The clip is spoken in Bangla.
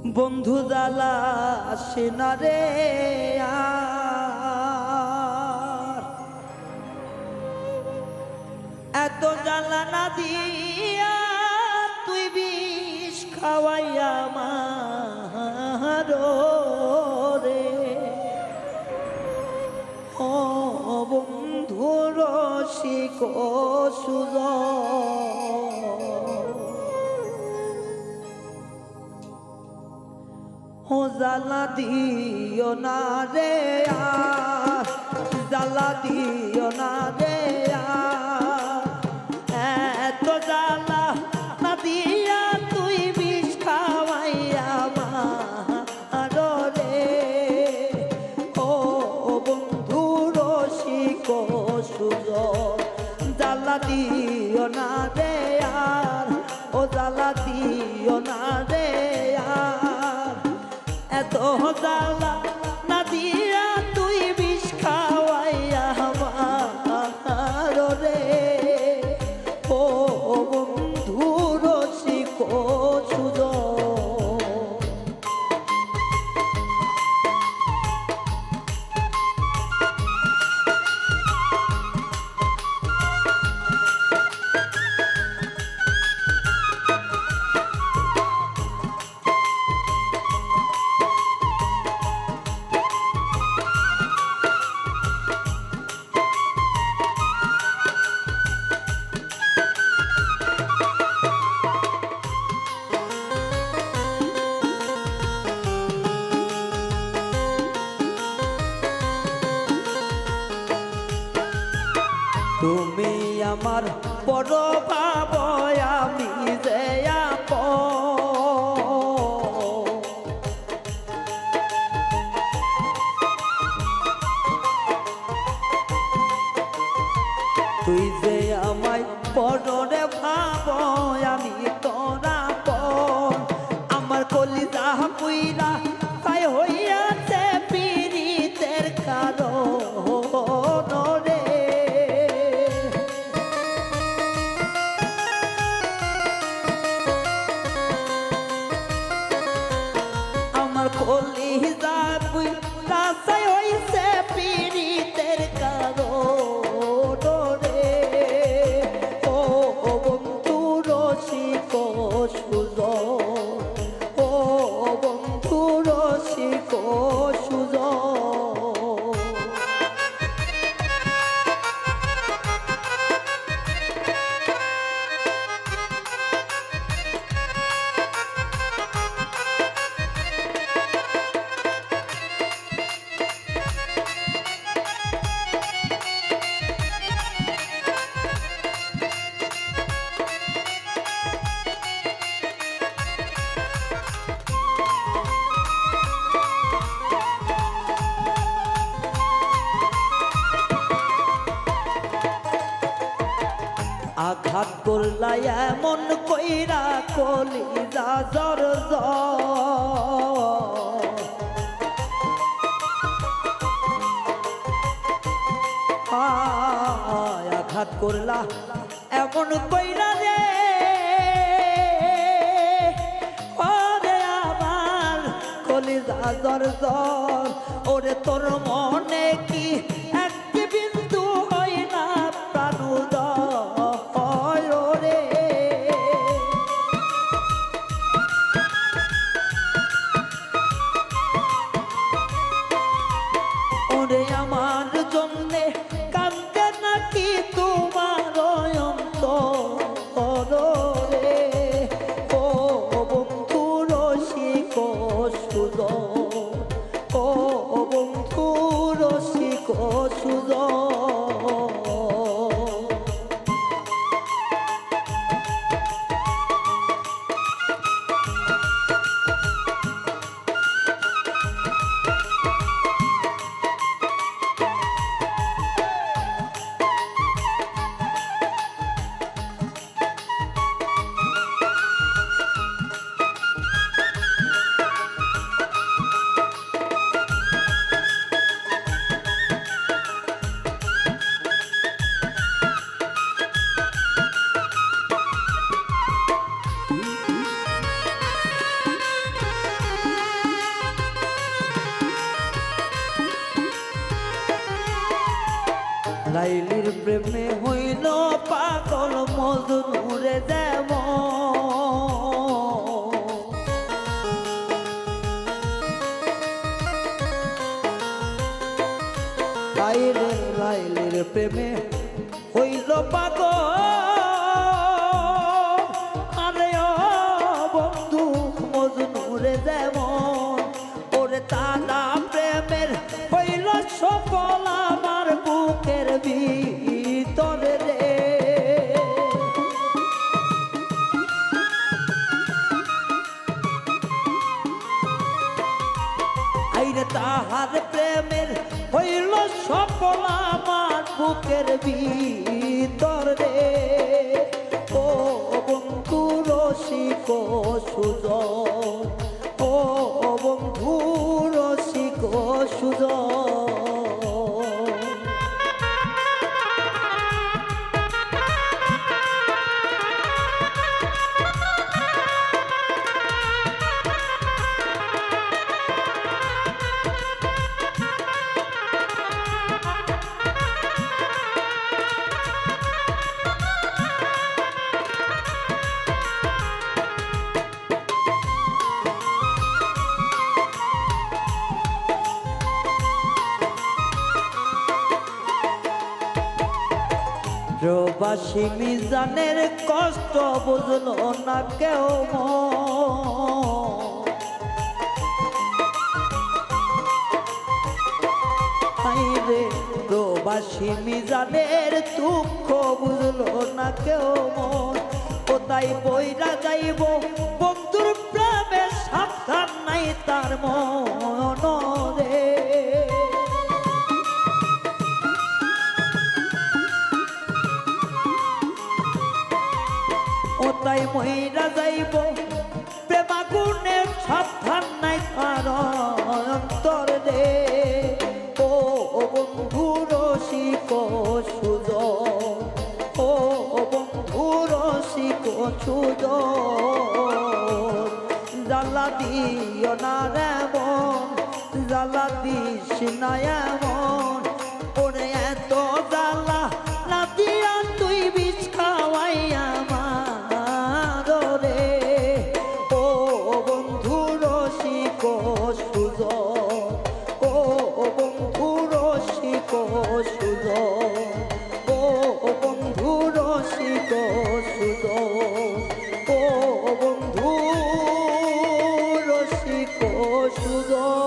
বন্ধু জ্বালা আসে না রে আর, এত জ্বালা না দিয়া তুই বিষ খাওয়াইয়া মারো রে। ও বন্ধু রসিক ও জ্বালা দিও না রে আর, জ্বালা দিও না রে আর, এত জ্বালা না দিয়া তুই বিষ খাওয়াইয়া মারো রে। ও বন্ধু রসিক সুজন জ্বালা দিও না রে আর, ও জ্বালা দিও না রে আর, এত জ্বালা না দিয়া তুই বিষ খাওয়াইয়া মারো রে। ও বন্ধু রসিক সুজন তুমি আমার বড় বাবা, আমি যে তুই যে আমায় বড় রে ভাব, আমি তোরা আমার কলিজা পুইরা তাই হইয়াছে পীড়িতের কারণ রে। আমার কলিজা পুইরা তাই হইছে পীড়িতের কারণ রে। ও বন্ধু রসিক সুজন, ও বন্ধু রসিক সুজন আঘাত করলা এমন কইরা কলিজা জর আঘাত করলা এমন কইরা রে। ওরে আমার কলিজা জর ওরে তোর মনে কি একটি বিন্দু হয় না প্রাণোদয় রে। ওরে আমার জন্যে কান্দে নাকি তোমার অন্তর রে। ও বন্ধু রসিক সুজন, ও বন্ধু রসিক লাইলির প্রেমে হইল পাগল মজনুরে যেমন লাইলে লাইলির প্রেমে হইল পাগল আরে ও বন্ধু মজনুরে যেমন ওরে তারা প্রেমের হইল সফল আমার বুকের ভিতরে রে আইরে তাহার প্রেমের হইল সফল আমার বুকের ভিতরে ও বন্ধু রসিক সুজন ও বন্ধু রসিক সুজন প্রবাসী মিজানের কষ্ট বুঝলো না কেউ রে প্রবাসী মিজানের দুঃখ বুঝলো না কেউ কোথায় বইরা যাইব বন্ধুর প্রেমে সাবধান নাই তার মন রে তাই মহিলা যাইব প্রেমাগুণে সাবধান নাই অন্তর রে ও বন্ধু রসিক সুজন ও বন্ধু রসিক সুজন জ্বালা দিও না এমন জ্বালা দিস না এমন ওরে এত জ্বালা না দিয়া তুই বিষ খাওয়াইয়া সুদো